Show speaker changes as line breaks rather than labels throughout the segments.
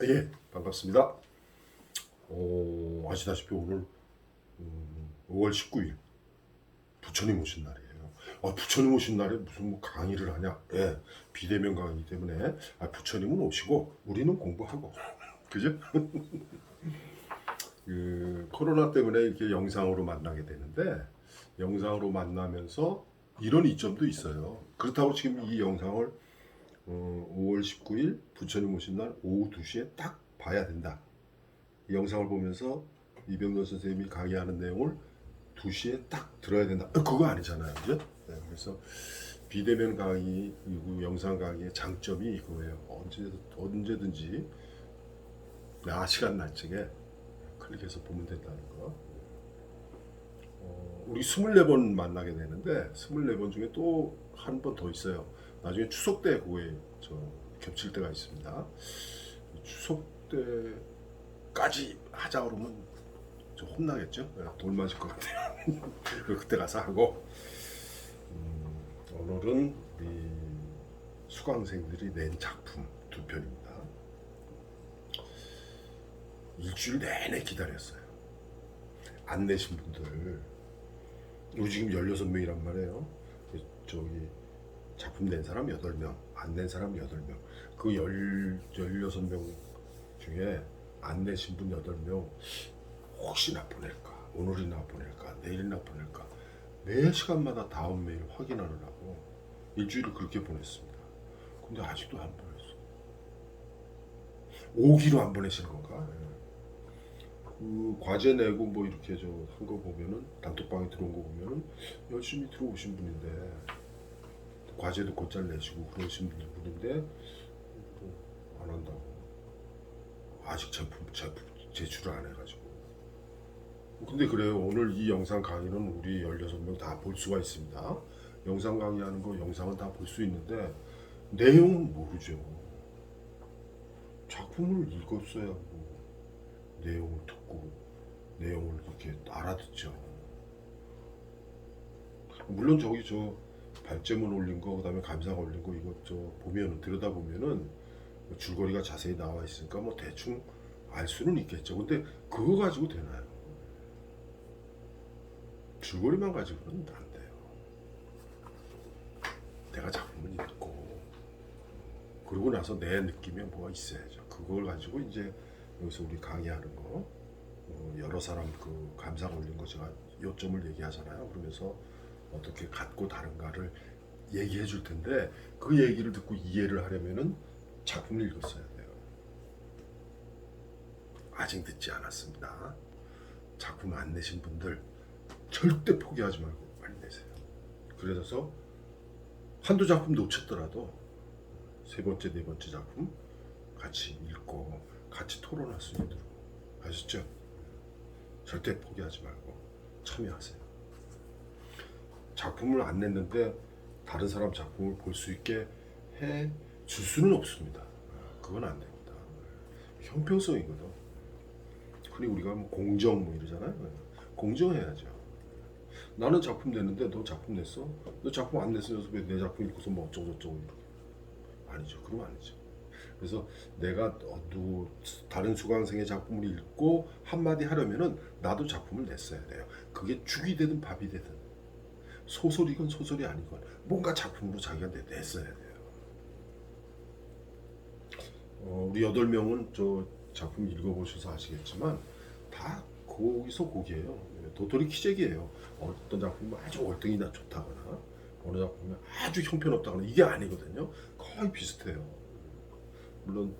예, 반갑습니다. 아시다시피 오늘 5월 19일 부처님 오신 날이에요. 부처님 오신 날에 무슨 뭐 강의를 하냐? 예, 비대면 강의 때문에 부처님은 오시고 우리는 공부하고 그죠? 그 코로나 때문에 이렇게 영상으로 만나게 되는데 영상으로 만나면서 이런 이점도 있어요. 그렇다고 지금 이 영상을 5월 19일 부처님 오신 날 오후 2시에 딱 봐야 된다. 이 영상을 보면서 이병헌 선생님이 강의하는 내용을 2시에 딱 들어야 된다. 그거 아니잖아요. 그죠? 네, 그래서 비대면 강의 그리고 영상 강의의 장점이 이거예요. 언제든지 시간 날짜에 클릭해서 보면 된다는 거. 우리 24번 만나게 되는데 24번 중에 또 한 번 더 있어요. 나중에 추석 때 그거에 겹칠 때가 있습니다. 추석 때까지 하자 그러면 좀 혼나겠죠? 돌 맞을 것 같아요. 그때 가서 하고 오늘은 우리 수강생들이 낸 작품 2편입니다. 일주일 내내 기다렸어요. 안 내신 분들 우리 지금 16명이란 말이에요. 저기 작품 낸 사람 8명, 안 낸 사람 8명. 그 16명 중에 안 내신 분 8명 혹시나 보낼까? 오늘이나 보낼까? 내일이나 보낼까? 매 시간마다 다음 메일 확인하느라고 일주일을 그렇게 보냈습니다. 근데 아직도 안 보냈어. 오기로 안 보내시는 건가? 그 과제 내고 뭐 이렇게 한 거 보면은 단톡방에 들어온 거 보면은 열심히 들어오신 분인데 과제도 곧잘 내시고 그러신 분인데 안 한다고 아직 제품 제출을 안 해가지고. 근데 그래요. 오늘 이 영상 강의는 우리 16명 다 볼 수가 있습니다. 영상 강의하는 거 영상은 다 볼 수 있는데 내용은 모르죠. 작품을 읽었어야 하고 내용을 듣고 내용을 이렇게 알아듣죠. 물론 발제문 올린 거 그다음에 감상 올린 거 이거 보면은 들여다 보면은 줄거리가 자세히 나와 있으니까 뭐 대충 알 수는 있겠죠. 근데 그거 가지고 되나요? 줄거리만 가지고는 안 돼요. 내가 작품을 읽고 그러고 나서 내 느낌에 뭐가 있어야죠. 그걸 가지고 이제 여기서 우리 강의하는 거 여러 사람 그 감상 올린 거 제가 요점을 얘기하잖아요. 그러면서 어떻게 같고 다른가를 얘기해 줄 텐데 그 얘기를 듣고 이해를 하려면은 작품을 읽었어야 돼요. 아직 늦지 않았습니다. 작품 안 내신 분들 절대 포기하지 말고 빨리 내세요. 그래서 한두 작품 놓쳤더라도 세 번째, 네 번째 작품 같이 읽고 같이 토론할 수 있도록 아셨죠? 절대 포기하지 말고 참여하세요. 작품을 안 냈는데 다른 사람 작품을 볼 수 있게 해 줄 수는 없습니다. 그건 안 됩니다. 형평성이거든. 흔히 우리가 뭐 공정 뭐 이러잖아요. 공정해야죠. 나는 작품 냈는데 너 작품 냈어? 너 작품 안 냈으면서 왜 내 작품 읽고서 뭐 어쩌고 저쩌고 이렇게 아니죠. 그러면 아니죠. 그래서 내가 다른 수강생의 작품을 읽고 한마디 하려면은 나도 작품을 냈어야 돼요. 그게 죽이 되든 밥이 되든 소설이건 소설이 아니건 뭔가 작품으로 자기가 냈어야 돼요. 우리 8명은 작품 읽어보셔서 아시겠지만 다 거기서 거기에요. 도토리 키재기예요. 어떤 작품이 아주 월등히나 좋다거나 어느 작품이 아주 형편없다거나 이게 아니거든요. 거의 비슷해요. 물론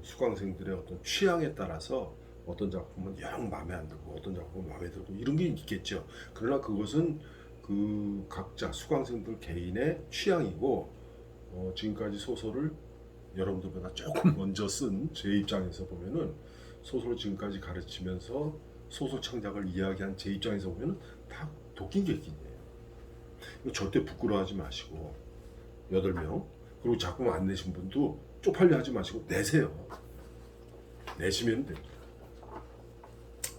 수강생들의 어떤 취향에 따라서 어떤 작품은 영 마음에 안 들고 어떤 작품은 마음에 들고 이런 게 있겠죠. 그러나 그것은 그 각자 수강생들 개인의 취향이고 지금까지 소설을 여러분들보다 조금 먼저 쓴 제 입장에서 보면은 소설을 지금까지 가르치면서 소설 창작을 이야기한 제 입장에서 보면은 다 도끼 객기예요. 절대 부끄러워하지 마시고 8명 그리고 작품 안 내신 분도 쪽팔려 하지 마시고 내세요. 내시면 됩니다.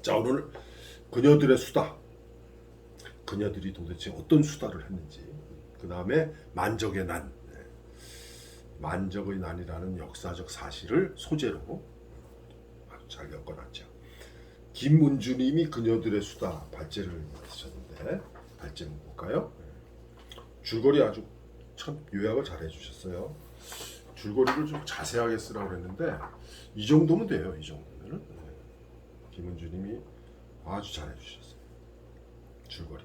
자, 오늘 그녀들의 수다. 그녀들이 도대체 어떤 수다를 했는지 그 다음에 만적의 난 만적의 난이라는 역사적 사실을 소재로 아주 잘 엮어놨죠. 김문주님이 그녀들의 수다 발제를 맡으셨는데 발제 한번 볼까요? 줄거리 아주 참 요약을 잘 해주셨어요. 줄거리를 좀 자세하게 쓰라고 그랬는데 이 정도면 돼요. 이 정도면은 김은주님이 아주 잘 해주셨어요. 줄거리.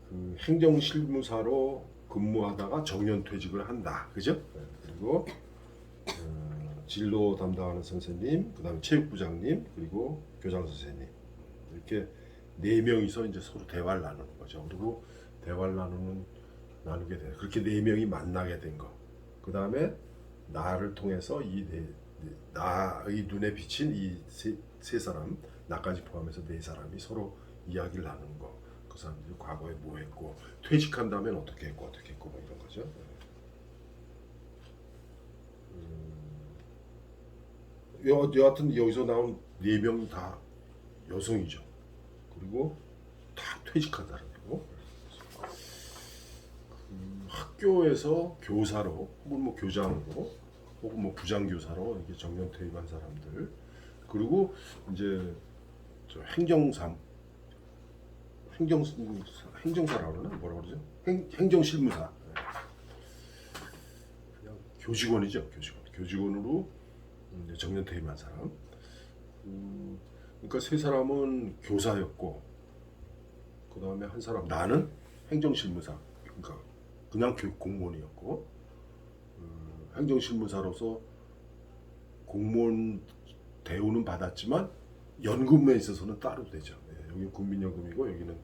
그 행정실무사로 근무하다가 정년퇴직을 한다. 그죠? 그리고 진로 담당하는 선생님, 그다음에 체육부장님, 그리고 교장 선생님 이렇게 네 명이서 이제 서로 대화를 나누는 거죠. 그리고 대화를 나누게 돼요. 그렇게 네 명이 만나게 된 거. 그다음에 나를 통해서 나의 눈에 비친 이 세 사람, 나까지 포함해서 네 사람이 서로 이야기를 나누는 거. 그 사람들이 과거에 뭐 했고 퇴직한 다음엔 어떻게 했고 뭐 이런 거죠. 여하튼 여기서 나온 네 명이 다 여성이죠. 그리고 다 퇴직한 사람이고 학교에서 교사로 혹은 뭐 교장으로 혹은 뭐 부장교사로 이렇게 정년 퇴임한 사람들 그리고 이제 저 행정사라고 그러나 뭐라 그러죠? 행정실무사 그냥 교직원이죠. 교직원으로 이제 정년 퇴임한 사람. 그러니까 세 사람은 교사였고 그 다음에 한 사람 나는 행정실무사. 그러니까 그냥 공무원이었고 행정실무사로서 공무원 대우는 받았지만 연금에 있어서는 따로 되죠. 여기 국민연금이고 여기는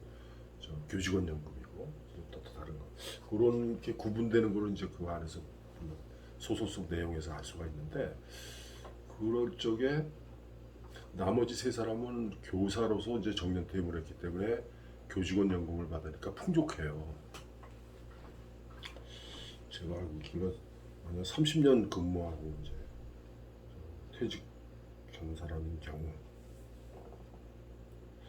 교직원 연금이고 또 다른 거. 그런 게 구분되는 거는 이제 그 안에서 소설 속 내용에서 알 수가 있는데 그럴 적에 나머지 세 사람은 교사로서 이제 정년 퇴임을 했기 때문에 교직원 연금을 받으니까 풍족해요. 제가 알고 있기로 만약 30년 근무하고 이제 퇴직한 사람인 경우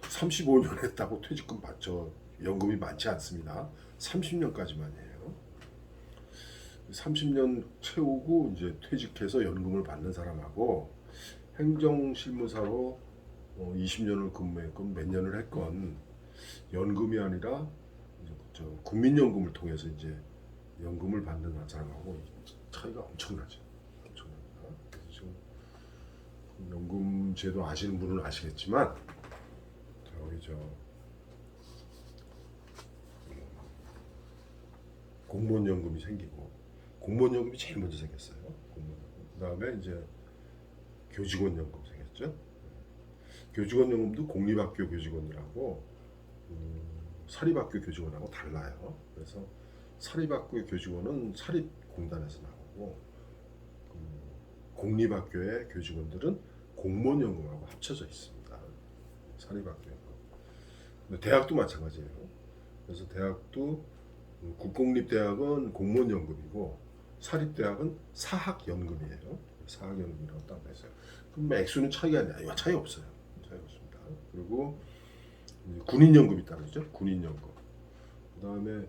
35년 했다고 퇴직금 받죠. 연금이 많지 않습니다. 30년까지만이에요. 30년 채우고 이제 퇴직해서 연금을 받는 사람하고 행정실무사로 20년을 근무했건 몇 년을 했건 연금이 아니라 국민연금을 통해서 이제 연금을 받는 사람하고 차이가 엄청나죠. 엄청납니다. 그래서 지금 연금 제도 아시는 분은 아시겠지만 저기 공무원 연금이 생기고 공무원 연금이 제일 먼저 생겼어요. 그다음에 이제 교직원 연금 생겼죠. 교직원 연금도 공립학교 교직원이라고 사립학교 교직원하고 달라요. 그래서 사립학교 교직원은 사립공단에서 나오고 공립학교의 교직원들은 공무원 연금하고 합쳐져 있습니다. 사립학교 연금. 근데 대학도 마찬가지예요. 그래서 대학도 국공립대학은 공무원 연금이고 사립대학은 사학연금이에요. 사학연금이라고 딱 냈어요. 그럼 액수는 차이가 아니라 차이 없어요. 차이 없습니다. 그리고 군인연금이 따로 있죠. 군인연금. 그다음에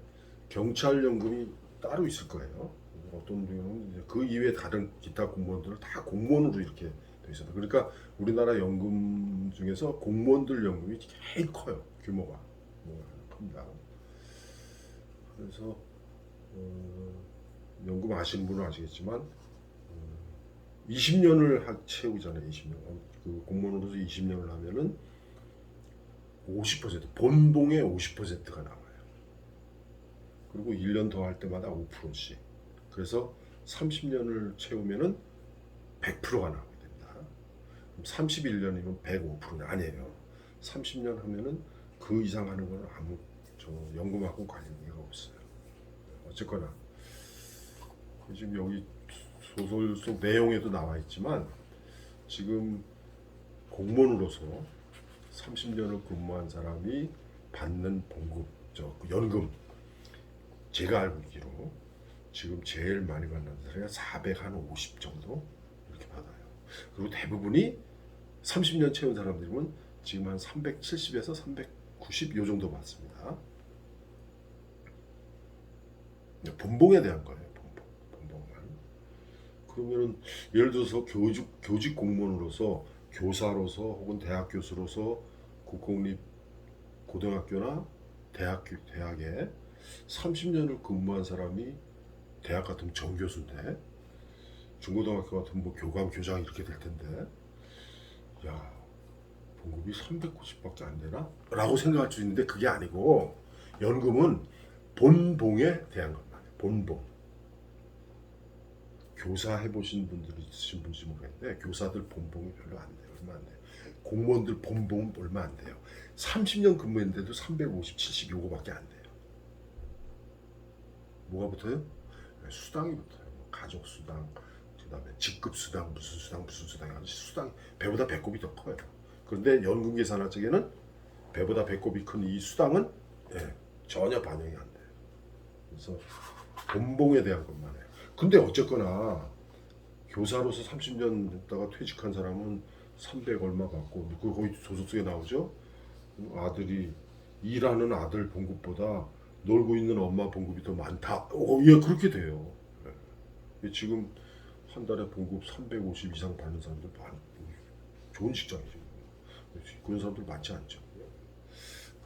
경찰연금이 따로 있을 거예요. 어떤 경우는 이제 그 이외에 다른 기타 공무원들을 다 공무원으로 이렇게 돼 있어요. 그러니까 우리나라 연금 중에서 공무원들 연금이 제일 커요. 규모가 큽니다. 그래서 연금 아시는 분은 아시겠지만 20년을 채우잖아요. 20년. 그 공무원으로서 20년을 하면은 50% 본봉의 50%가 나와요. 그리고 1년 더 할 때마다 5%씩. 그래서 30년을 채우면은 100%가 나오게 됩니다. 31년이면 105%는 아니에요. 30년 하면은 그 이상 하는 거는 아무 연금하고 관계가 없어요. 어쨌거나 지금 여기 소설 속 내용에도 나와 있지만 지금 공무원으로서 30년을 근무한 사람이 받는 봉급, 연금 제가 알고 있기로 지금 제일 많이 받는 사람이 450 정도 이렇게 받아요. 그리고 대부분이 30년 채운 사람들이면 지금 한 370에서 390 요 정도 받습니다. 본봉에 대한 거예요. 본봉. 그러면은 예를 들어서 교직 공무원으로서 교사로서 혹은 대학 교수로서 국공립 고등학교나 대학에 30년을 근무한 사람이 대학 같으면 정교수인데 중고등학교 같으면 뭐 교감 교장 이렇게 될 텐데 야 봉급이 390밖에 안 되나? 라고 생각할 수 있는데 그게 아니고 연금은 본봉에 대한 것만 해요. 본봉. 교사 해보신 분들 있으신 분인지 모르겠는데 교사들 본봉이 별로 안 돼요. 얼마 안 돼요. 공무원들 본봉 얼마 안 돼요. 30년 근무했는데도 350, 70 요거밖에 안 돼요. 뭐가 붙어요? 수당이 붙어요. 가족 수당, 그다음에 직급 수당, 무슨 수당, 무슨 수당이 아니라 수당 배보다 배꼽이 더 커요. 그런데 연금 계산할 적에는 배보다 배꼽이 큰 이 수당은 전혀 반영이 안 돼요. 그래서 본봉에 대한 것만 해요. 근데 어쨌거나 교사로서 30년 했다가 퇴직한 사람은 300 얼마 받고 그 거의 소속세에 나오죠. 아들이 일하는 아들 봉급보다 놀고 있는 엄마 봉급이 더 많다. 예, 그렇게 돼요. 예. 지금 한 달에 봉급 350 이상 받는 사람들 많고 좋은 직장이죠. 그런 사람들 많지 않죠.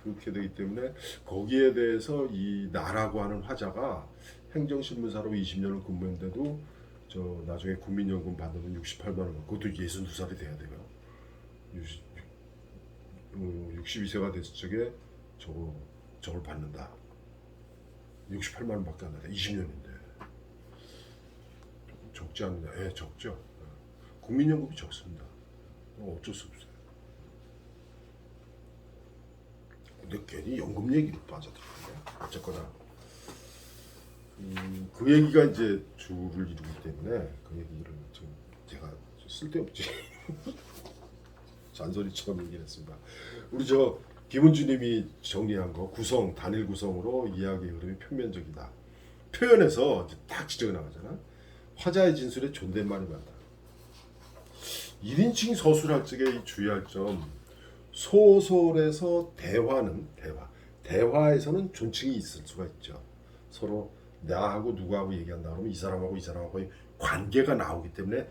그렇게 되기 때문에 거기에 대해서 이 나라고 하는 화자가 행정신문사로 20년을 근무했는데도 저 나중에 국민연금 받으면 68만 원, 그것도 62살이 돼야 돼요. 62세가 됐을 적에 저걸 받는다. 68만 원밖에 안 나요. 20년인데 적지 않냐? 예, 적죠. 국민연금이 적습니다. 어쩔 수 없어요. 근데 괜히 연금 얘기로 빠져들어요. 어쨌거나 그 얘기가 이제 주를 이루기 때문에 그 얘기를 지금 제가 쓸데없지 잔소리처럼 얘기했습니다. 우리 저 김은주님이 정리한 거 구성 단일 구성으로 이야기의 흐름이 표면적이다. 표현에서 이제 딱 지적이 나가잖아. 화자의 진술에 존댓말이 많다. 1인칭 서술할 적에 주의할 점 소설에서 대화에서는 존칭이 있을 수가 있죠. 서로 나하고 누구하고 얘기한다 그러면 이 사람하고 관계가 나오기 때문에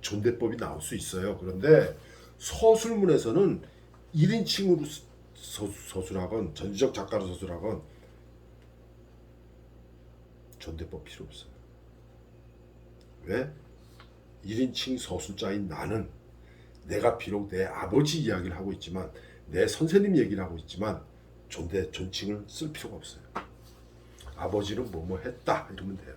존대법이 나올 수 있어요. 그런데 서술문에서는 1인칭으로 서술하건 전지적 작가로 서술하건 존대법 필요 없어요. 왜? 1인칭 서술자인 나는 내가 비록 내 아버지 이야기를 하고 있지만 내 선생님 얘기를 하고 있지만 존칭을 쓸 필요가 없어요. 아버지는 뭐뭐 했다 이러면 돼요.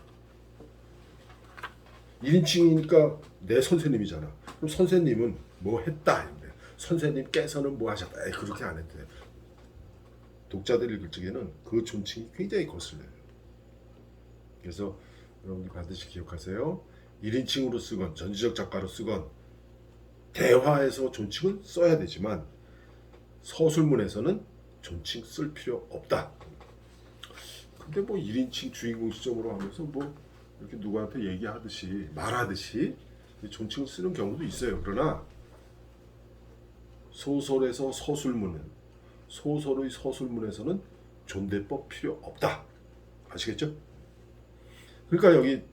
1인칭이니까 내 선생님이잖아. 그럼 선생님은 뭐 했다 이러면 돼요. 선생님께서는 뭐 하셨다. 그렇게 안 해도 돼요. 독자들이 읽을 적에는 그 존칭이 굉장히 거슬려요. 그래서 여러분들 반드시 기억하세요. 1인칭으로 쓰건 전지적 작가로 쓰건 대화에서 존칭은 써야 되지만 서술문에서는 존칭 쓸 필요 없다. 근데 뭐 1인칭 주인공 시점으로 하면서 뭐 이렇게 누구한테 얘기하듯이 말하듯이 존칭을 쓰는 경우도 있어요. 그러나 소설의 서술문에서는 존대법 필요 없다. 아시겠죠? 그러니까 여기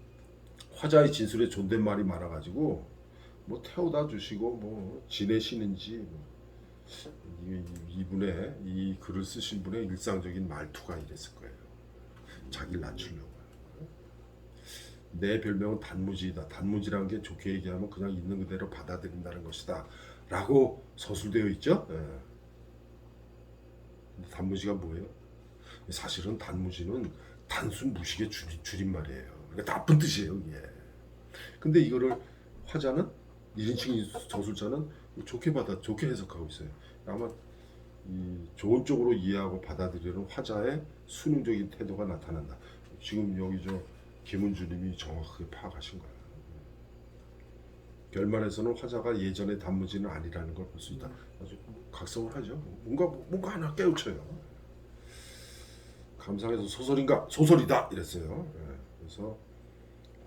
화자의 진술에 존댓말이 많아가지고 뭐 태워다 주시고 뭐 지내시는지 이분의 이 글을 쓰신 분의 일상적인 말투가 이랬을 거예요. 자기를 낮추려고. 내 별명은 단무지이다. 단무지라는 게 좋게 얘기하면 그냥 있는 그대로 받아들인다는 것이다. 라고 서술되어 있죠. 근데 단무지가 뭐예요? 사실은 단무지는 단순 무식의 줄임말이에요. 그러니까 나쁜 뜻이에요. 이게. 근데 이거를 화자는 1인칭 저술자는 좋게 해석하고 있어요. 아마 이 좋은 쪽으로 이해하고 받아들이는 화자의 수능적인 태도가 나타난다. 지금 여기 저 김은주님이 정확하게 파악하신 거예요. 결말에서는 화자가 예전의 단무지는 아니라는 걸 볼 수 있다. 아주 각성을 하죠. 뭔가 하나 깨우쳐요. 감상해서 소설인가? 소설이다 이랬어요. 그래서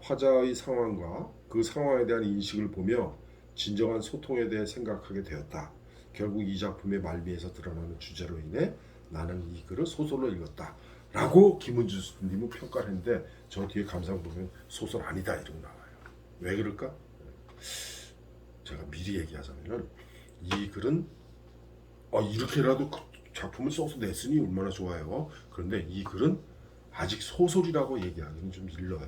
화자의 상황과 그 상황에 대한 인식을 보며 진정한 소통에 대해 생각하게 되었다. 결국 이 작품의 말미에서 드러나는 주제로 인해 나는 이 글을 소설로 읽었다. 라고 김은주님은 평가를 했는데 저 뒤에 감상 보면 소설 아니다 이러고 나와요. 왜 그럴까? 제가 미리 얘기하자면은 이 글은 이렇게라도 작품을 써서 냈으니 얼마나 좋아요. 그런데 이 글은 아직 소설이라고 얘기하기는 좀 일러요.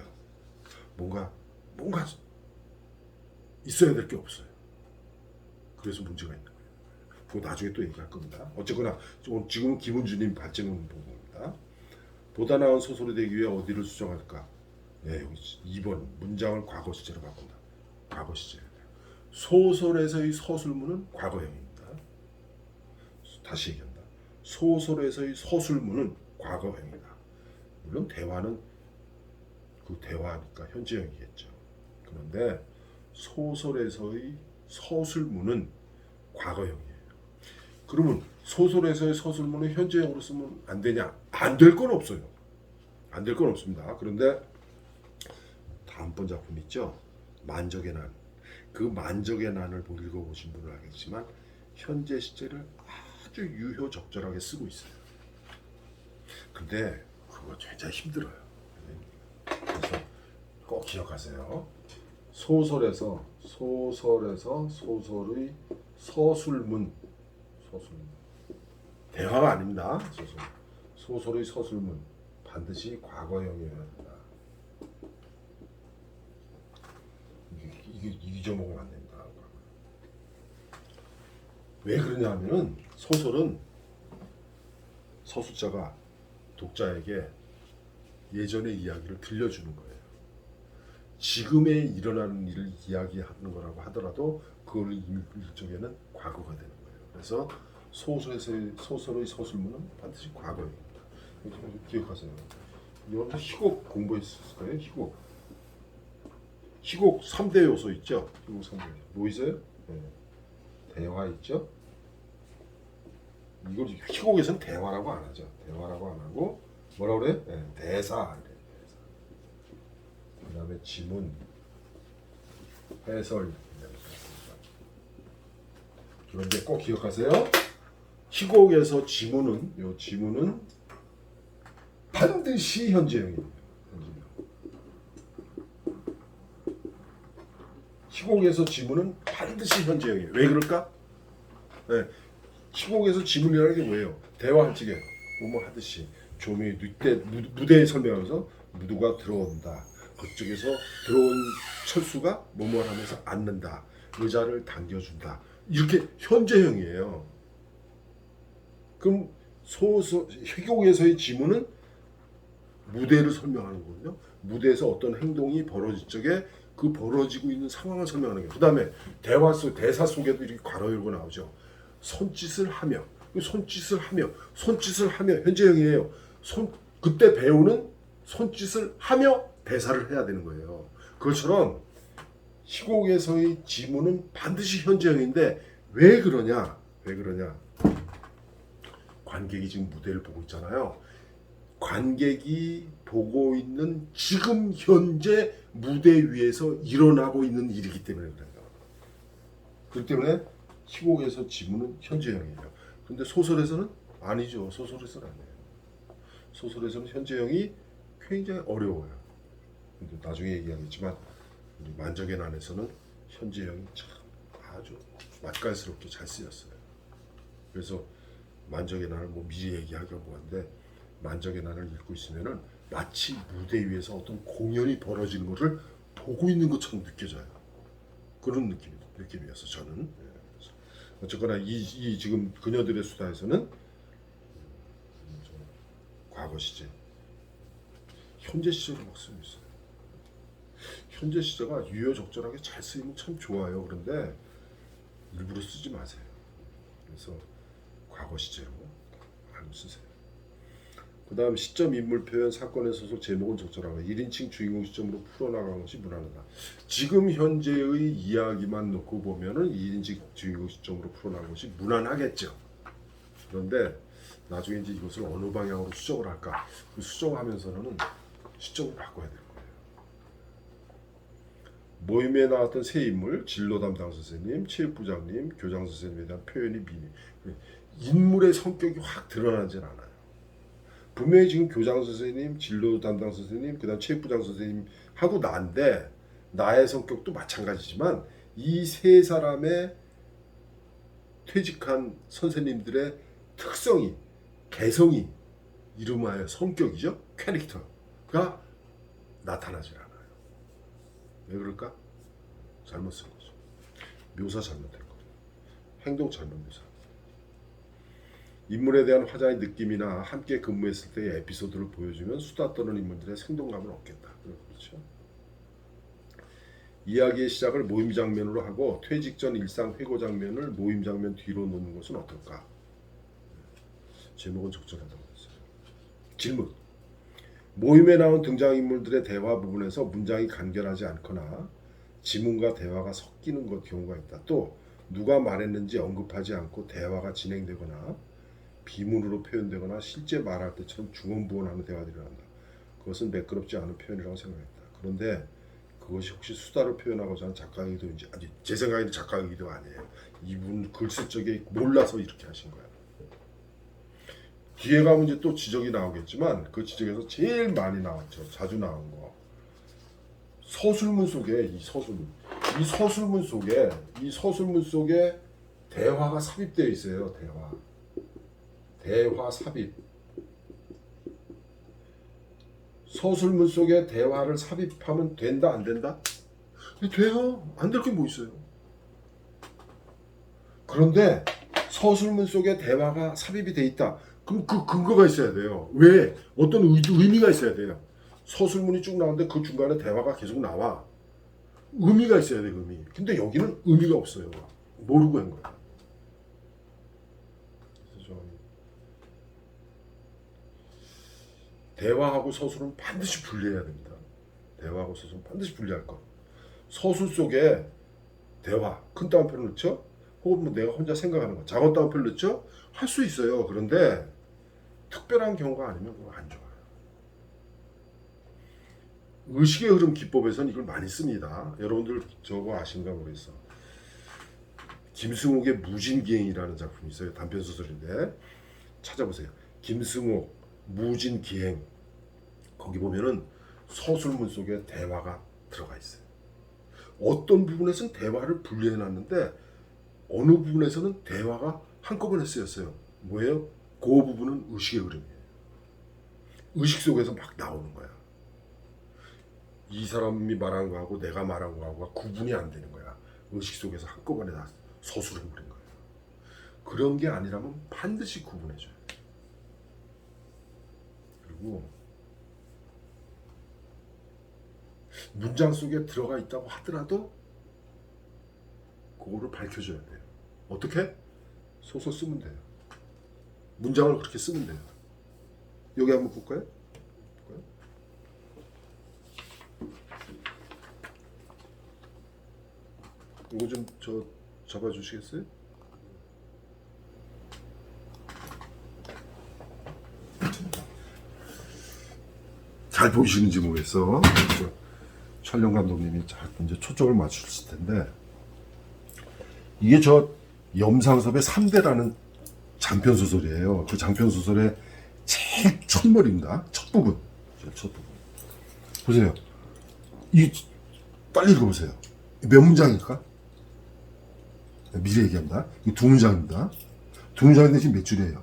뭔가 있어야 될 게 없어요. 그래서 문제가 있는 거예요. 그거 나중에 또 얘기할 겁니다. 어쨌거나 지금 김은주님 발제문 본 겁니다. 보다 나은 소설이 되기 위해 어디를 수정할까? 네, 여기 2번 문장을 과거 시제로 바꾼다. 과거 시제. 소설에서의 서술문은 과거형입니다. 다시 얘기한다. 소설에서의 서술문은 과거형이다. 물론 대화는 그 대화니까 현재형이겠죠. 그런데 소설에서의 서술문은 과거형이에요. 그러면 소설에서의 서술문을 현재형으로 쓰면 안 되냐? 안 될 건 없어요. 안 될 건 없습니다. 그런데 다음번 작품 있죠? 만적의 난. 그 만적의 난을 읽어보신 분은 알겠지만 현재 시제를 아주 유효적절하게 쓰고 있어요. 근데 그거 굉장히 힘들어요. 그래서 꼭 기억하세요. 소설의 서술문, 대화가 아닙니다. 소설의 서술문 반드시 과거형이어야 한다. 이게 잊어먹으면 안 됩니다. 왜 그러냐면은 소설은 서술자가 독자에게 예전의 이야기를 들려주는 거예요. 지금에 일어나는 일을 이야기하는 거라고 하더라도 그걸 일종에는 과거가 되는 거예요. 그래서 소설의 서술문은 반드시 과거입니다. 기억하세요. 여러분 희곡 공부했을 거예요. 희곡 3대 요소 있죠? 희곡 3대 요소. 뭐 있어요? 네. 대화 있죠? 이걸 희곡에서는 대화라고 안 하죠. 대화라고 안 하고 뭐라 그래? 네, 대사. 그 다음에 지문, 해설. 그런데 꼭 기억하세요. 희곡에서 지문은 반드시 현재형입니다. 희곡에서 지문은 반드시 현재형이에요. 왜 그럴까? 네. 희곡에서 지문이라는 게 뭐예요? 대화할 적에 뭐뭐 하듯이 조명이 무대에 설명하면서 무두가 들어온다. 그쪽에서 들어온 철수가 뭐뭐 하면서 앉는다. 의자를 당겨준다. 이렇게 현재형이에요. 그럼 희곡에서의 지문은 무대를 설명하는 거거든요. 무대에서 어떤 행동이 벌어질 적에 그 벌어지고 있는 상황을 설명하는 거예요. 그 다음에 대사 속에도 이렇게 괄호 열고 나오죠. 손짓을 하며 현재형이에요. 그때 배우는 손짓을 하며 대사를 해야 되는 거예요. 그것처럼 희곡에서의 지문은 반드시 현재형인데 왜 그러냐? 관객이 지금 무대를 보고 있잖아요. 관객이 보고 있는 지금 현재 무대 위에서 일어나고 있는 일이기 때문에 그래요. 그렇기 때문에 희곡에서 지문은 현재형이에요. 근데 소설에서는 아니죠. 소설에서는 아니에요. 소설에서는 현재형이 굉장히 어려워요. 근데 나중에 얘기하겠지만 우리 만적의 난에서는 현재형이 참 아주 맛깔스럽게 잘 쓰였어요. 그래서 만적의 난을 뭐 미리 얘기하기가 뭐한데 만적의 난을 읽고 있으면은 마치 무대 위에서 어떤 공연이 벌어지는 것을 보고 있는 것처럼 느껴져요. 그런 느낌이었어 저는. 어쨌거나 이 지금 그녀들의 수다에서는 과거 시제, 현재 시제로 막 쓰고 있어요. 현재 시제가 유효적절하게 잘 쓰이면 참 좋아요. 그런데 일부러 쓰지 마세요. 그래서 과거 시제로 많이 쓰세요. 그 다음 시점, 인물 표현, 사건의 소속, 제목은 적절하고 1인칭 주인공 시점으로 풀어나가는 것이 무난하다. 지금 현재의 이야기만 놓고 보면은 1인칭 주인공 시점으로 풀어나가는 것이 무난하겠죠. 그런데 나중에 이제 이것을 어느 방향으로 수정을 할까? 그 수정하면서는 시점을 바꿔야 될 거예요. 모임에 나왔던 새 인물, 진로 담당 선생님, 체육부장님, 교장 선생님에 대한 표현이 미미. 인물의 성격이 확 드러나진 않아요. 분명히 지금 교장 선생님, 진로 담당 선생님, 그다음 체육부장 선생님 하고 난데 나의 성격도 마찬가지지만 이 세 사람의 퇴직한 선생님들의 특성이, 개성이 이름하여 성격이죠. 캐릭터가 나타나질 않아요. 왜 그럴까? 잘못 쓴 거죠. 묘사 잘못된 거. 행동 잘못 묘사. 인물에 대한 화자의 느낌이나 함께 근무했을 때의 에피소드를 보여주면 수다 떠는 인물들의 생동감을 얻겠다. 그렇죠. 이야기의 시작을 모임 장면으로 하고 퇴직 전 일상 회고 장면을 모임 장면 뒤로 놓는 것은 어떨까? 제목은 적절하다고 했어요. 질문. 모임에 나온 등장인물들의 대화 부분에서 문장이 간결하지 않거나 지문과 대화가 섞이는 경우가 있다. 또 누가 말했는지 언급하지 않고 대화가 진행되거나 비문으로 표현되거나 실제 말할 때처럼 중언부언하는 대화들이 난다. 그것은 매끄럽지 않은 표현이라고 생각했다. 그런데 그것이 혹시 수다를 표현하고자 하는 작가의 의도인지, 아니 제 생각에는 작가의 의도가 아니에요. 이분 글 쓸 적에 몰라서 이렇게 하신 거야. 뒤에 가면 이제 또 지적이 나오겠지만 그 지적에서 제일 많이 나왔죠. 자주 나온 거. 서술문 속에 이 서술문 속에 대화가 삽입되어 있어요. 대화 삽입. 서술문 속에 대화를 삽입하면 된다 안 된다? 돼요. 안 될 게 뭐 있어요. 그런데 서술문 속에 대화가 삽입이 돼 있다. 그럼 그 근거가 있어야 돼요. 왜? 어떤 의미가 있어야 돼요. 서술문이 쭉 나오는데 그 중간에 대화가 계속 나와. 의미가 있어야 돼, 의미. 근데 여기는 의미가 없어요. 모르고 한 거야. 그래서 좀 대화하고 서술은 반드시 분리해야 됩니다. 대화하고 서술은 반드시 분리할 것. 서술 속에 대화, 큰 따옴표를 넣죠? 혹은 뭐 내가 혼자 생각하는 거, 작은 따옴표를 넣죠? 할 수 있어요. 그런데 특별한 경우가 아니면 그거 안 좋아요. 의식의 흐름 기법에서는 이걸 많이 씁니다. 여러분들 저거 아신가 모르겠어. 김승옥의 무진기행이라는 작품이 있어요. 단편소설인데 찾아보세요. 김승옥 무진기행. 거기 보면은 서술문 속에 대화가 들어가 있어요. 어떤 부분에서는 대화를 분리해 놨는데 어느 부분에서는 대화가 한꺼번에 쓰였어요. 뭐예요? 그 부분은 의식의 흐름이에요. 의식 속에서 막 나오는 거야. 이 사람이 말한 거하고 내가 말한 거하고 구분이 안 되는 거야. 의식 속에서 한꺼번에 다 서술해 버린 거야. 그런 게 아니라면 반드시 구분해줘요. 그리고 문장 속에 들어가 있다고 하더라도 그거를 밝혀줘야 돼요. 어떻게? 소설 쓰면 돼요. 문장을 그렇게 쓰면 돼요. 여기 한번 볼까요? 이거 좀 잡아주시겠어요? 잘 보이시는지 모르겠어. 촬영 감독님이 잘 이제 초점을 맞추실 텐데 이게 저 염상섭의 3대라는 장편 소설이에요. 그 장편 소설의 제일 첫머리입니다. 첫 부분. 보세요. 이 빨리 읽어보세요. 몇 문장일까? 미리 얘기합니다. 이 두 문장입니다. 두 문장인데 지금 몇 줄이에요?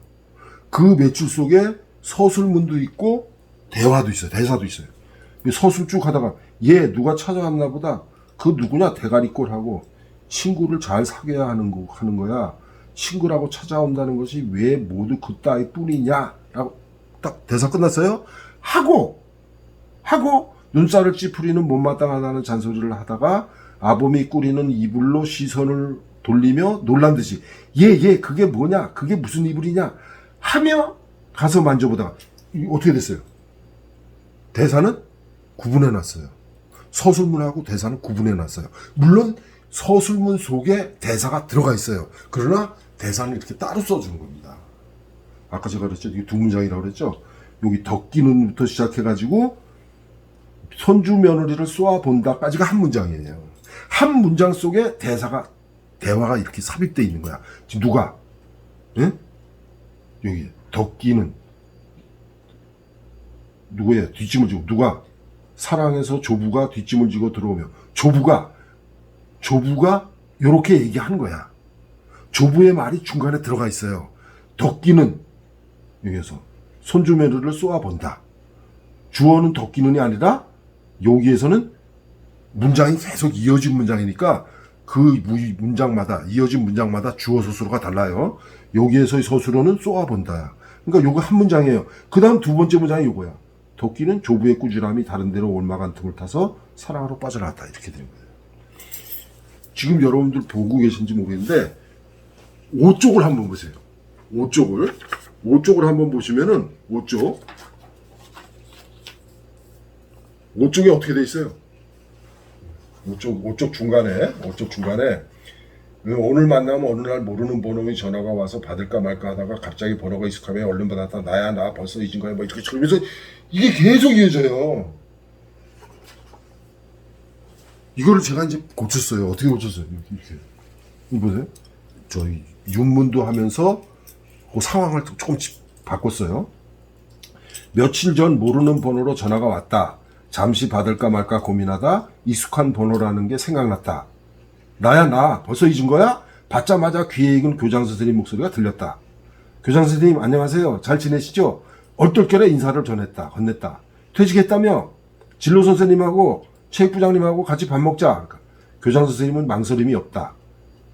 그 몇 줄 속에 서술문도 있고 대화도 있어요. 대사도 있어요. 서술 쭉 하다가 얘 누가 찾아왔나 보다. 그 누구냐 대가리꼴하고 친구를 잘 사귀어야 하는 거야. 친구라고 찾아온다는 것이 왜 모두 그따위 뿐이냐 라고 딱 대사 끝났어요. 하고 눈살을 찌푸리는 못마땅하다는 잔소리를 하다가 아범이 꾸리는 이불로 시선을 돌리며 놀란 듯이 얘 그게 뭐냐 그게 무슨 이불이냐 하며 가서 만져보다가 어떻게 됐어요? 대사는 구분해놨어요. 서술문하고 대사는 구분해놨어요. 물론 서술문 속에 대사가 들어가 있어요. 그러나 대사는 이렇게 따로 써주는 겁니다. 아까 제가 그랬죠. 이게 두 문장이라고 그랬죠. 여기 덕기는부터 시작해가지고 손주 며느리를 쏘아본다까지가 한 문장이에요. 한 문장 속에 대화가 이렇게 삽입되어 있는 거야. 지금 누가? 응? 여기 덕기는 누구예요? 뒷짐을 지고 누가? 사랑해서 조부가 뒷짐을 지고 들어오며 조부가 요렇게 얘기한 거야. 조부의 말이 중간에 들어가 있어요. 덕기는 여기서 손주며느리를 쏘아본다. 주어는 덕기는이 아니라 여기에서는 문장이 계속 이어진 문장이니까 그 문장마다 이어진 문장마다 주어 서술어가 달라요. 여기에서의 서술어는 쏘아본다. 그러니까 요거 한 문장이에요. 그 다음 두 번째 문장이 요거야. 도끼는 조부의 꾸지람이 다른 데로 올마간 틈을 타서 사랑으로 빠져나왔다. 이렇게 되는 거예요. 지금 여러분들 보고 계신지 모르겠는데 5쪽을 한번 보세요. 5쪽을 한번 보시면은 5쪽에 어떻게 돼 있어요? 5쪽 중간에 오늘 만나면 어느 날 모르는 번호의 전화가 와서 받을까 말까 하다가 갑자기 번호가 익숙하면 얼른 받았다. 나야 나 벌써 잊은 거야. 뭐 이렇게 그러면서 이게 계속 이어져요. 이거를 제가 이제 고쳤어요. 어떻게 고쳤어요? 이렇게. 이거 보세요. 저희 윤문도 하면서 그 상황을 조금 바꿨어요. 며칠 전 모르는 번호로 전화가 왔다. 잠시 받을까 말까 고민하다 익숙한 번호라는 게 생각났다. 나야 나 벌써 잊은 거야? 받자마자 귀에 익은 교장 선생님 목소리가 들렸다. 교장 선생님 안녕하세요. 잘 지내시죠? 얼떨결에 인사를 건넸다. 퇴직했다며? 진로 선생님하고 체육부장님하고 같이 밥 먹자. 교장 선생님은 망설임이 없다.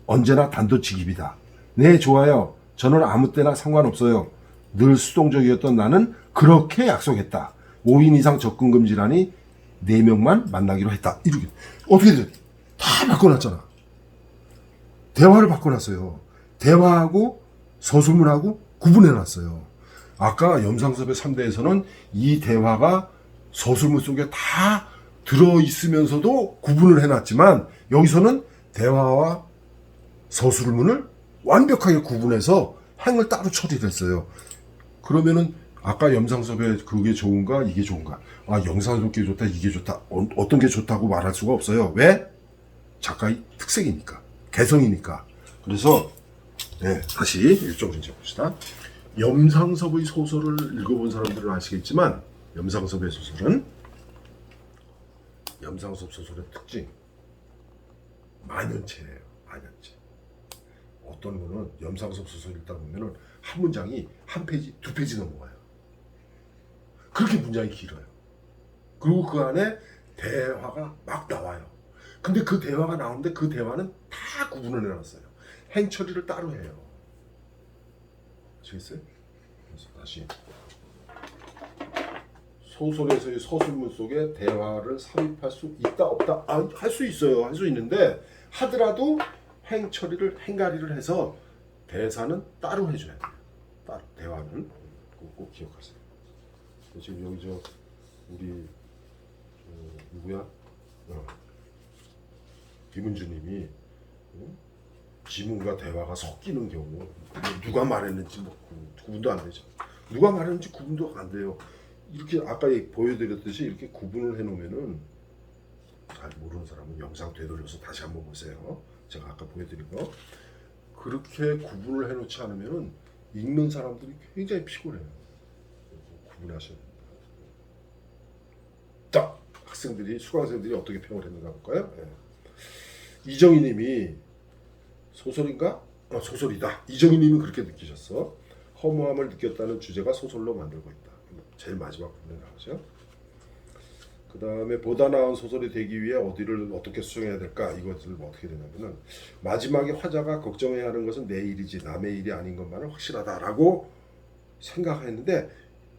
언제나 단도직입이다. 네 좋아요. 저는 아무 때나 상관없어요. 늘 수동적이었던 나는 그렇게 약속했다. 5인 이상 접근 금지라니 4명만 만나기로 했다. 이렇게 어떻게 돼? 다 바꿔놨잖아. 대화를 바꿔놨어요. 대화하고 서술문하고 구분해놨어요. 아까 염상섭의 3대에서는 이 대화가 서술문 속에 다 들어있으면서도 구분을 해놨지만 여기서는 대화와 서술문을 완벽하게 구분해서 행을 따로 처리를 했어요. 그러면은 아까 염상섭의 그게 좋은가 이게 좋은가? 아 염상섭게 좋다 이게 좋다. 어떤 게 좋다고 말할 수가 없어요. 왜? 작가의 특색이니까. 개성이니까. 그래서 네, 다시 일종을 이제 봅시다. 염상섭의 소설을 읽어본 사람들은 아시겠지만 염상섭 소설의 특징 만연체예요. 만연체. 어떤 거는 염상섭 소설 읽다 보면은 한 문장이 한 페이지, 2페이지 넘어가요. 그렇게 문장이 길어요. 그리고 그 안에 대화가 막 나와요. 근데 그 대화가 나오는데 그 대화는 다 구분을 해놨어요. 행처리를 따로 해요. 아시겠어요? 그래서 다시 소설에서의 서술문 속에 대화를 삽입할 수 있다 없다? 할 수 있어요. 할 수 있는데 하더라도 행처리를 행가리를 해서 대사는 따로 해줘야 돼요. 따로 대화는 꼭 기억하세요. 지금 여기 우리 누구야? 김은주님이 지문과 대화가 섞이는 경우 누가 말했는지 구분도 안 되죠. 누가 말했는지 구분도 안 돼요. 이렇게 아까 보여드렸듯이 이렇게 구분을 해놓으면은 잘 모르는 사람은 영상 되돌려서 다시 한번 보세요. 제가 아까 보여드린 거 그렇게 구분을 해놓지 않으면은 읽는 사람들이 굉장히 피곤해요. 구분하셔야 됩니다. 자, 수강생들이 어떻게 평을 했는가 볼까요? 네. 이정희님이 소설인가? 소설이다. 이정희님이 그렇게 느끼셨어. 허무함을 느꼈다는 주제가 소설로 만들고 있다. 제일 마지막 부분에 나오죠. 그 다음에 보다 나은 소설이 되기 위해 어디를 어떻게 수정해야 될까? 이것을 어떻게 되냐면은 마지막에 화자가 걱정해야 하는 것은 내 일이지 남의 일이 아닌 것만은 확실하다라고 생각했는데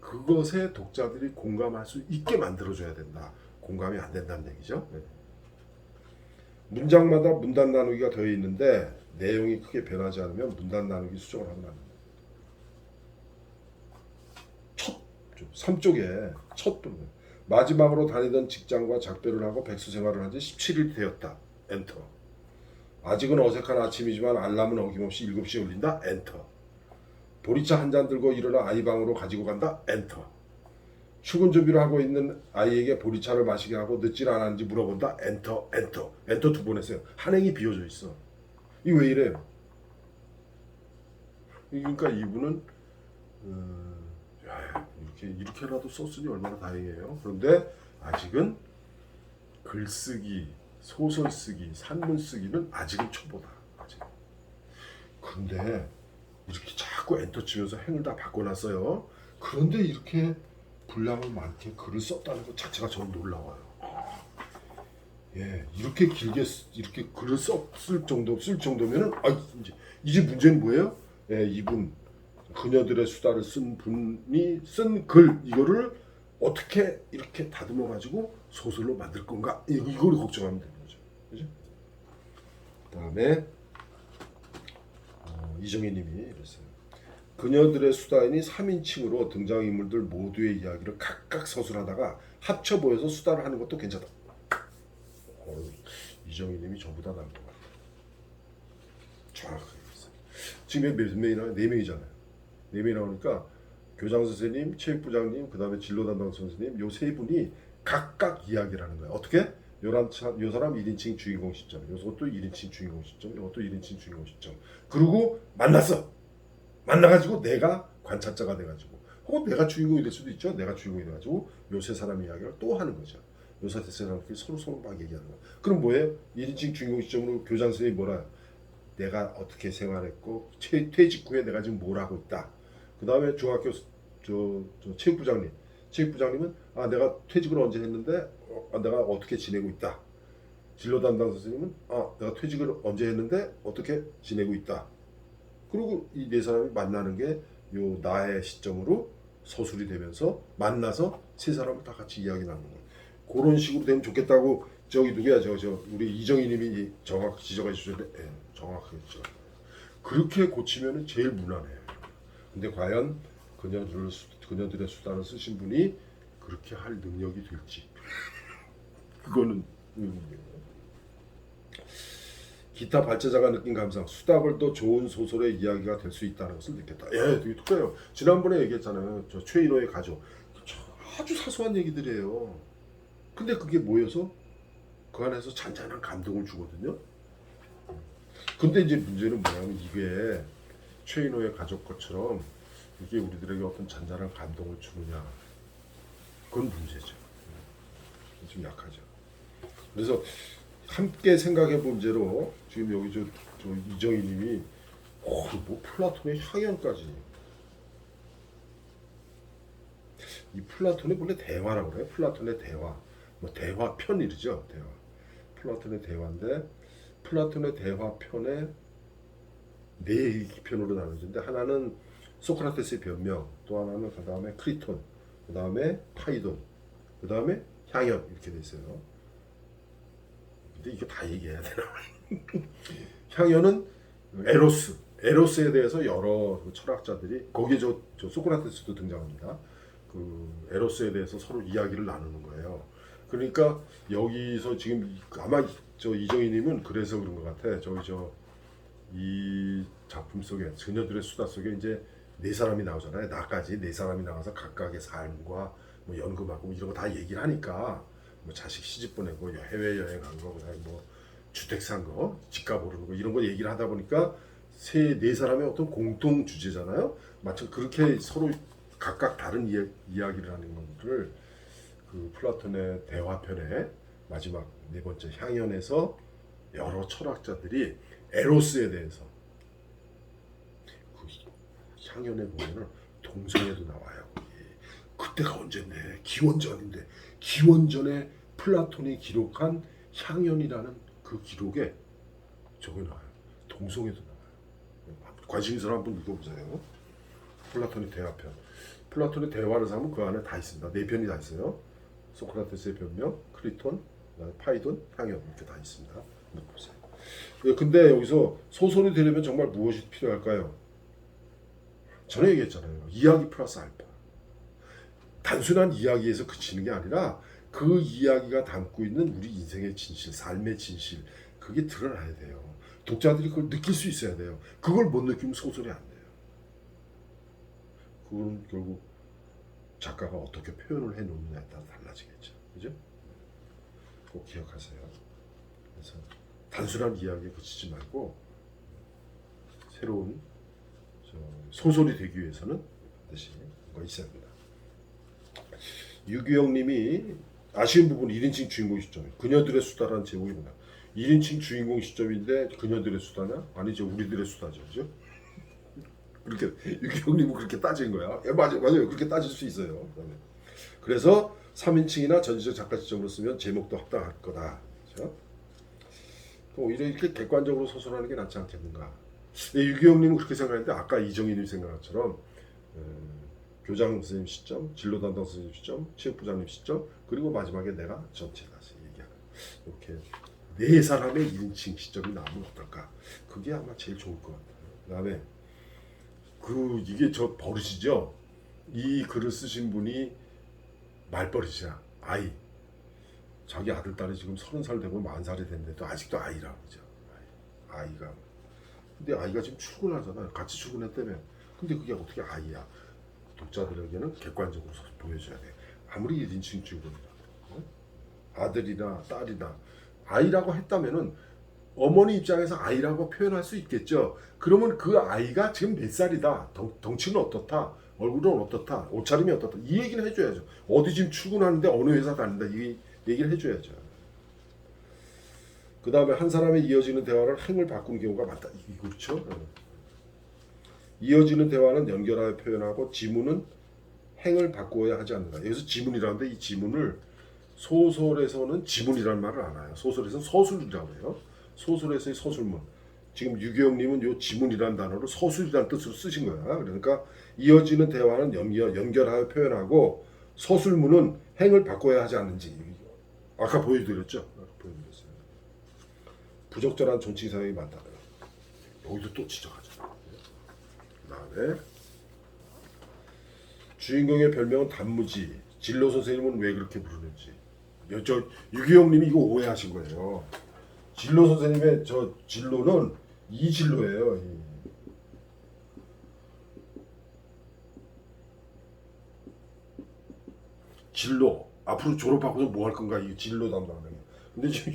그것에 독자들이 공감할 수 있게 만들어줘야 된다. 공감이 안 된다는 얘기죠. 네. 문장마다 문단 나누기가 되어 있는데 내용이 크게 변하지 않으면 문단 나누기 수정을 하면 안 됩니다. 3쪽에 첫 부분 마지막으로 다니던 직장과 작별을 하고 백수 생활을 한 지 17일 되었다. 엔터. 아직은 어색한 아침이지만 알람은 어김없이 7시에 울린다. 엔터. 보리차 한 잔 들고 일어나 아이 방으로 가지고 간다. 엔터. 출근 준비를 하고 있는 아이에게 보리차를 마시게 하고 늦질 않았는지 물어본다. 엔터. 엔터 2번 했어요. 한행이 비워져 있어. 이거 왜 이래요? 그러니까 이분은 이렇게라도 썼으니 얼마나 다행이에요. 그런데 아직은 글쓰기 소설 쓰기, 산문 쓰기는 아직은 초보다. 아직. 근데 이렇게 자꾸 엔터 치면서 행을 다 바꿔놨어요. 그런데 이렇게 분량을 많게 글을 썼다는 것 자체가 저는 놀라워요. 예, 이렇게 길게 이렇게 글을 쓸 정도면은 이제 문제는 뭐예요? 예, 이분 그녀들의 수다를 쓴 분이 쓴 글 이거를 어떻게 이렇게 다듬어 가지고 소설로 만들 건가 이걸 걱정하면 되는 거죠. 그죠? 그다음에 이정희님이 이랬어요. 그녀들의 수다인이 3인칭으로 등장인물들 모두의 이야기를 각각 서술하다가 합쳐 보여서 수다를 하는 것도 괜찮다. 이정희님이 저보다 나은 것 같아요. 정확하게 했어요. 지금 몇 명이나? 4명이잖아요. 4명이 나오니까 교장 선생님, 체육부장님, 그 다음에 진로 담당 선생님 요 세 분이 각각 이야기를 하는 거예요. 어떻게? 요 사람 1인칭 주인공 시점, 요것도 1인칭 주인공 시점, 요것도 1인칭 주인공 시점. 그리고 만나가지고 내가 관찰자가 돼가지고 혹은 내가 주인공이 될 수도 있죠. 내가 주인공이 돼가지고 요 세 사람의 이야기를 또 하는 거죠. 요 세 사람끼리 서로 막 얘기하는 거예요. 그럼 뭐예요? 1인칭 주인공 시점으로 교장 선생님이 뭐라 내가 어떻게 생활했고 퇴직 후에 내가 지금 뭘 하고 있다. 그 다음에 중학교 체육부장님은 내가 퇴직을 언제 했는데 내가 어떻게 지내고 있다. 진로 담당 선생님은 내가 퇴직을 언제 했는데 어떻게 지내고 있다. 그리고 이 네 사람이 만나는 게 요 나의 시점으로 서술이 되면서 만나서 세 사람을 다 같이 이야기 나누는 거예요. 그런 식으로 되면 좋겠다고 저기 누구야 저 우리 이정희님이 정확히 지적해 주셨는데 정확하게 지적. 그렇게 고치면은 제일 무난해요. 근데 과연 그녀들의 수단을 쓰신 분이 그렇게 할 능력이 될지 그거는 기타 발제자가 느낀 감상 수다를 더 좋은 소설의 이야기가 될 수 있다는 것을 느꼈다. 예, 되게 똑같아요. 지난번에 얘기했잖아요. 저 최인호의 가족 아주 사소한 얘기들이에요. 근데 그게 모여서 그 안에서 잔잔한 감동을 주거든요. 근데 이제 문제는 뭐냐면 이게 최인호의 가족 것처럼 이게 우리들에게 어떤 잔잔한 감동을 주느냐 그건 문제죠. 좀 약하죠. 그래서 함께 생각해 본 죄로 지금 여기 저 이정희님이 뭐 플라톤의 향연까지 이 플라톤이 원래 대화라고 그래요. 플라톤의 대화 뭐 대화편 이르죠. 대화 플라톤의 대화인데 플라톤의 대화편에 네 편으로 나눠지는데 하나는 소크라테스의 변명, 또 하나는 그 다음에 크리톤, 그 다음에 파이돈, 그 다음에 향연 이렇게 돼 있어요. 근데 이거 다 얘기해야 되나? 향연은 에로스에 대해서 여러 철학자들이 거기에 저 소크라테스도 등장합니다. 그 에로스에 대해서 서로 이야기를 나누는 거예요. 그러니까 여기서 지금 아마 저 이정희님은 그래서 그런 것 같아. 이 작품 속에 그녀들의 수다 속에 이제 네 사람이 나오잖아요. 나까지 네 사람이 나와서 각각의 삶과 뭐 연금하고 이런 거 다 얘기를 하니까 뭐 자식 시집 보내고 해외 여행 간 거, 그다음에 뭐 주택 산 거, 집값 오르는 거 이런 거 얘기를 하다 보니까 네 사람의 어떤 공통 주제잖아요. 마치 그렇게 서로 각각 다른 이야기를 하는 것들을 그 플라톤의 대화편의 마지막 네 번째 향연에서 여러 철학자들이 에로스에 대해서 그 향연에 보면은 동성애도 나와요. 그때가 언젠데 기원전인데 기원전에 플라톤이 기록한 향연이라는 그 기록에 저게 나와요. 동성애도 나와요. 관심 있는 사람 한번 읽어보세요. 플라톤의 대화편. 플라톤의 대화를 사면 그 안에 다 있습니다. 네 편이 다 있어요. 소크라테스의 변명, 크리톤, 파이돈, 향연 이렇게 다 있습니다. 보세요. 근데 여기서 소설이 되려면 정말 무엇이 필요할까요? 전에 얘기했잖아요. 이야기 플러스 알파. 단순한 이야기에서 그치는 게 아니라 그 이야기가 담고 있는 우리 인생의 진실, 삶의 진실 그게 드러나야 돼요. 독자들이 그걸 느낄 수 있어야 돼요. 그걸 못 느끼면 소설이 안 돼요. 그건 결국 작가가 어떻게 표현을 해놓느냐에 따라 달라지겠죠. 그죠? 꼭 기억하세요. 그래서 단순한 이야기에 그치지 말고 새로운 소설이 되기 위해서는 반드시 뭔가 있어야 합니다. 유규영님이 아쉬운 부분 1인칭 주인공 시점. 그녀들의 수다라는 제목입니다. 1인칭 주인공 시점인데 그녀들의 수다냐? 아니죠. 우리들의 수다죠. 그죠? 그렇게 유기형님은 그렇게 따진 거야. 예, 맞아요. 그렇게 따질 수 있어요. 그래서 3인칭이나 전지적 작가 시점으로 쓰면 제목도 합당할 거다. 그렇죠? 오히려 이렇게 객관적으로 서술하는 게 낫지 않겠는가. 유기형님은 그렇게 생각했는데 아까 이정희님 생각한 것처럼 교장 선생님 시점, 진로 담당 선생님 시점, 체육부장님 시점, 그리고 마지막에 내가 전체 다시 얘기하는 이렇게 네 사람의 1인칭 시점이 나오면 어떨까? 그게 아마 제일 좋을 것 같아요. 그다음에 이게 저 버릇이죠. 이 글을 쓰신 분이 말버릇이야. 아이. 자기 아들 딸이 지금 30살 되고 40살이 됐는데도 아직도 아이라고 그러죠. 아이가. 근데 아이가 지금 출근하잖아요. 같이 출근했다며. 근데 그게 어떻게 아이야? 독자들에게는 객관적으로 보여줘야 돼. 아무리 1인칭 주인공이라도 아들이나 딸이나 아이라고 했다면은 어머니 입장에서 아이라고 표현할 수 있겠죠. 그러면 그 아이가 지금 몇 살이다. 덩치는 어떻다. 얼굴은 어떻다. 옷차림이 어떻다. 이 얘기는 해줘야죠. 어디 지금 출근하는데 어느 회사 다닌다. 이 얘기를 해줘야죠. 그 다음에 한 사람의 이어지는 대화를 행을 바꾸는 경우가 많다. 그렇죠? 이어지는 대화는 연결하여 표현하고 지문은 행을 바꾸어야 하지 않는다. 여기서 지문이라는데 이 지문을 소설에서는 지문이라는 말을 안 해요. 소설에서는 서술이라고 해요. 소설에서의 서술문. 지금 유기영님은 요 지문이라는 단어를 서술이라는 뜻으로 쓰신 거야. 그러니까 이어지는 대화는 연결하여 표현하고 서술문은 행을 바꿔야 하지 않는지. 아까 보여드렸죠? 보여드렸어요. 부적절한 존칭 사용이 많다. 여기도 또 지적하죠. 그다음에 주인공의 별명은 단무지. 진로 선생님은 왜 그렇게 부르는지. 저 유기영님이 이거 오해하신 거예요. 진로 선생님의 저 진로는 이 진로예요. 진로. 앞으로 졸업하고서 뭐 할 건가 이 진로 담당하는. 근데 지금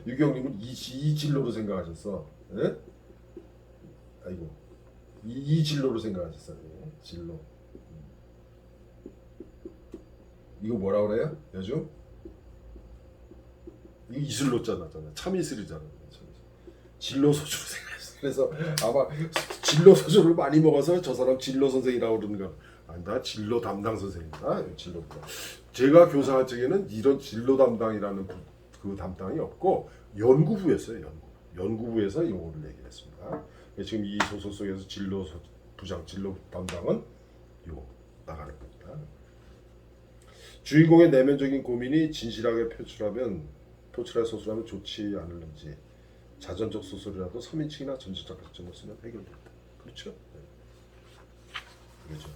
유기영님은 이 진로로 생각하셨어. 예? 아이고 이 진로로 생각하셨어요. 진로. 이거 뭐라 그래요? 요즘? 이거 이슬로잖아. 참이슬이잖아. 진로 소주로 생각했어. 그래서 아마 진로 소주를 많이 먹어서 저 사람 진로 선생이라고 그러는 거. 아니, 나 진로 담당 선생이다. 진로보다. 제가 교사할 적에는 이런 진로 담당이라는 그 담당이 없고 연구부였어요. 연구부에서 용어를 얘기했습니다. 지금 이 소설 속에서 진로 부장, 진로 담당은 요 나가는 겁니다. 주인공의 내면적인 고민이 진실하게 표출할 소설하면 좋지 않을는지 자전적 소설이라도 3인칭이나 전지적 가점을 쓰면 해결된다. 그렇죠? 네. 그렇죠.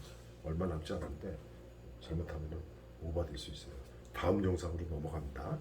얼마 남지 않았는데 잘못하면 오버될 수 있어요. 다음 영상으로 넘어갑니다.